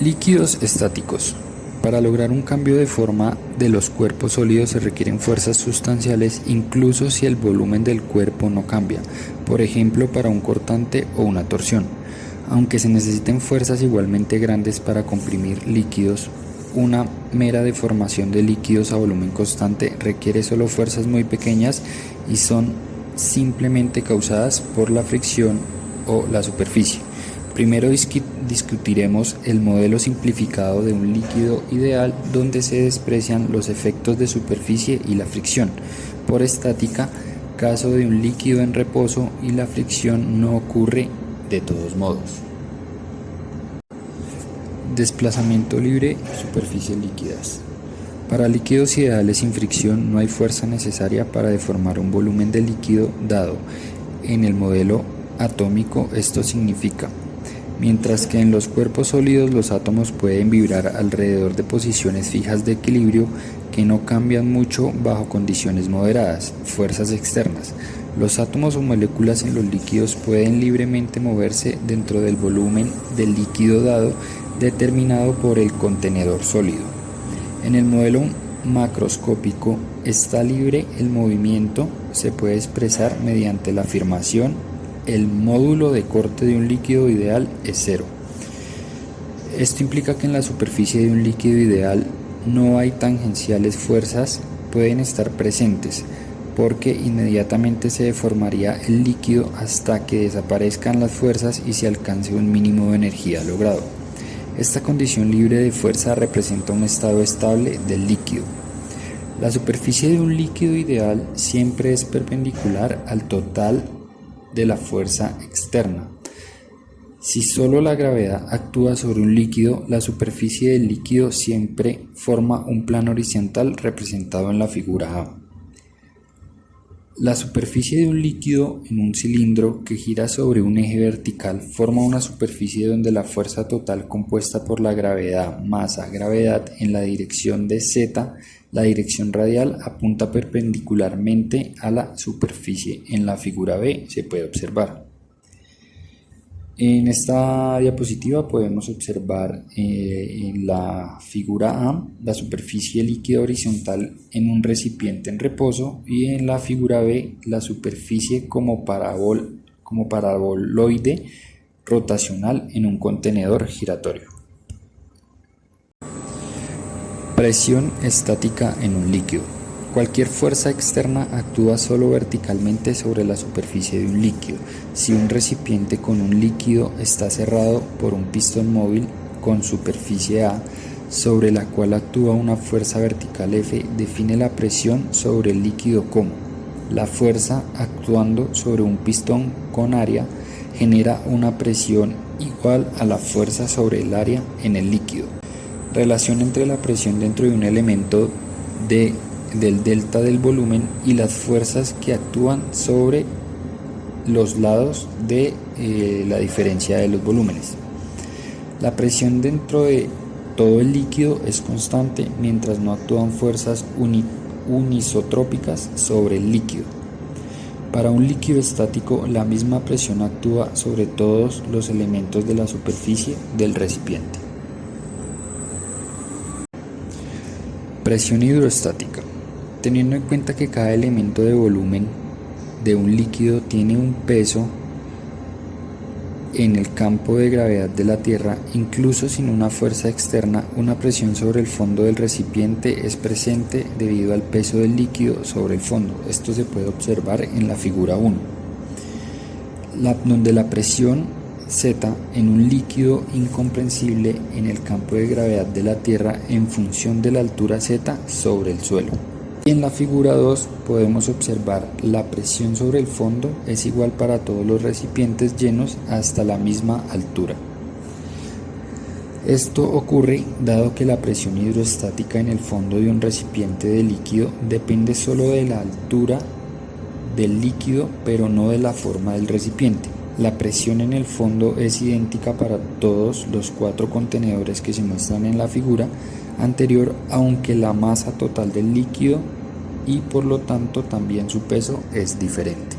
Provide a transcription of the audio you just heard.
Líquidos estáticos. Para lograr un cambio de forma de los cuerpos sólidos se requieren fuerzas sustanciales incluso si el volumen del cuerpo no cambia, por ejemplo para un cortante o una torsión. Aunque se necesiten fuerzas igualmente grandes para comprimir líquidos, una mera deformación de líquidos a volumen constante requiere solo fuerzas muy pequeñas y son simplemente causadas por la fricción o la superficie. Primero discutiremos el modelo simplificado de un líquido ideal donde se desprecian los efectos de superficie y la fricción por estática, caso de un líquido en reposo y la fricción no ocurre de todos modos. Desplazamiento libre, superficies líquidas. Para líquidos ideales sin fricción no hay fuerza necesaria para deformar un volumen de líquido dado. En el modelo atómico esto significa: mientras que en los cuerpos sólidos los átomos pueden vibrar alrededor de posiciones fijas de equilibrio que no cambian mucho bajo condiciones moderadas, fuerzas externas. Los átomos o moléculas en los líquidos pueden libremente moverse dentro del volumen del líquido dado, determinado por el contenedor sólido. En el modelo macroscópico está libre el movimiento, se puede expresar mediante la afirmación: el módulo de corte de un líquido ideal es cero. Esto implica que en la superficie de un líquido ideal no hay tangenciales fuerzas, pueden estar presentes, porque inmediatamente se deformaría el líquido hasta que desaparezcan las fuerzas y se alcance un mínimo de energía logrado. Esta condición libre de fuerza representa un estado estable del líquido. La superficie de un líquido ideal siempre es perpendicular al total de la fuerza externa. Si solo la gravedad actúa sobre un líquido, la superficie del líquido siempre forma un plano horizontal representado en la figura A. La superficie de un líquido en un cilindro que gira sobre un eje vertical forma una superficie donde la fuerza total compuesta por la gravedad, masa, gravedad en la dirección de Z, la dirección radial, apunta perpendicularmente a la superficie. En la figura B se puede observar. En esta diapositiva podemos observar en la figura A la superficie líquida horizontal en un recipiente en reposo y en la figura B la superficie como paraboloide rotacional en un contenedor giratorio. Presión estática en un líquido. Cualquier fuerza externa actúa solo verticalmente sobre la superficie de un líquido. Si un recipiente con un líquido está cerrado por un pistón móvil con superficie A, sobre la cual actúa una fuerza vertical F, define la presión sobre el líquido como: la fuerza actuando sobre un pistón con área genera una presión igual a la fuerza sobre el área en el líquido. Relación entre la presión dentro de un elemento del delta del volumen y las fuerzas que actúan sobre los lados de la diferencia de los volúmenes. La presión dentro de todo el líquido es constante mientras no actúan fuerzas unisotrópicas sobre el líquido. Para un líquido estático, la misma presión actúa sobre todos los elementos de la superficie del recipiente. Presión hidrostática. Teniendo en cuenta que cada elemento de volumen de un líquido tiene un peso en el campo de gravedad de la Tierra, incluso sin una fuerza externa, una presión sobre el fondo del recipiente es presente debido al peso del líquido sobre el fondo. Esto se puede observar en la figura 1, donde la presión Z en un líquido incomprensible en el campo de gravedad de la Tierra en función de la altura Z sobre el suelo. En la figura 2 podemos observar la presión sobre el fondo es igual para todos los recipientes llenos hasta la misma altura. Esto ocurre dado que la presión hidrostática en el fondo de un recipiente de líquido depende solo de la altura del líquido, pero no de la forma del recipiente. La presión en el fondo es idéntica para todos los 4 contenedores que se muestran en la figura anterior, aunque la masa total del líquido y por lo tanto también su peso es diferente.